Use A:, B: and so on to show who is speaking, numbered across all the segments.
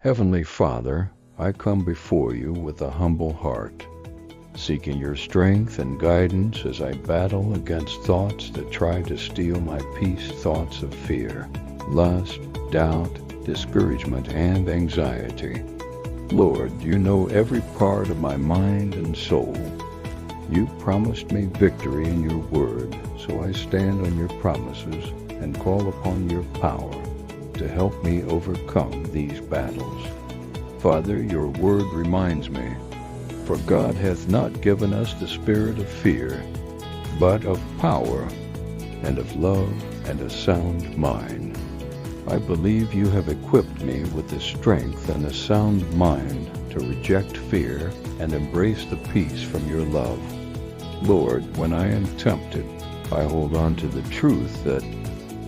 A: Heavenly Father, I come before you with a humble heart, seeking your strength and guidance as I battle against thoughts that try to steal my peace, thoughts of fear, lust, doubt, discouragement, and anxiety. Lord, you know every part of my mind and soul. You promised me victory in your word, so I stand on your promises and call upon your power to help me overcome these battles. Father, your word reminds me, for God hath not given us the spirit of fear, but of power, and of love, and a sound mind. I believe you have equipped me with the strength and a sound mind to reject fear and embrace the peace from your love. Lord, when I am tempted, I hold on to the truth that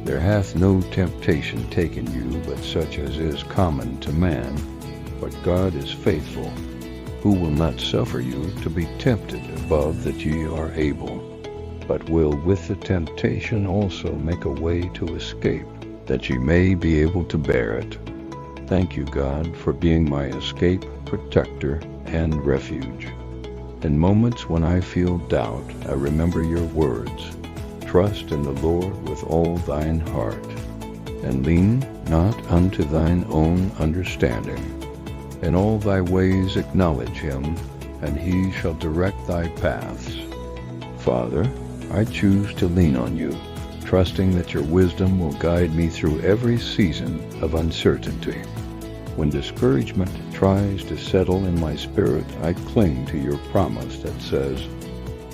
A: there hath no temptation taken you but such as is common to man. But God is faithful, who will not suffer you to be tempted above that ye are able, but will with the temptation also make a way to escape, that ye may be able to bear it. Thank you, God, for being my escape, protector, and refuge. In moments when I feel doubt, I remember your words. Trust in the Lord with all thine heart, and lean not unto thine own understanding. In all thy ways acknowledge him, and he shall direct thy paths. Father, I choose to lean on you, trusting that your wisdom will guide me through every season of uncertainty. When discouragement tries to settle in my spirit, I cling to your promise that says,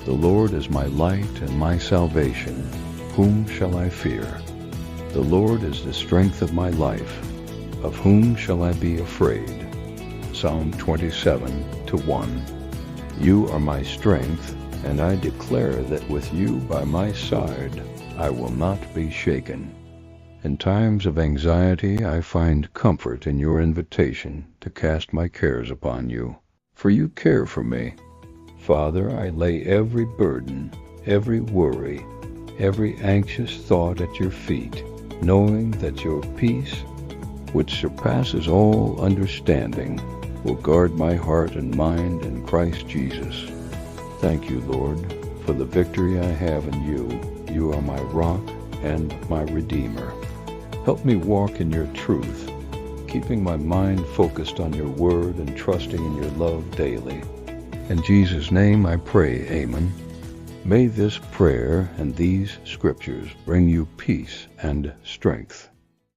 A: the Lord is my light and my salvation. Whom shall I fear? The Lord is the strength of my life. Of whom shall I be afraid? Psalm 27:1. You are my strength, and I declare that with you by my side, I will not be shaken. In times of anxiety, I find comfort in your invitation to cast my cares upon you, for you care for me. Father, I lay every burden, every worry, every anxious thought at your feet, knowing that your peace, which surpasses all understanding, will guard my heart and mind in Christ Jesus. Thank you, Lord, for the victory I have in you. You are my rock and my Redeemer. Help me walk in your truth, keeping my mind focused on your word and trusting in your love daily. In Jesus' name I pray, amen. May this prayer and these scriptures bring you peace and strength.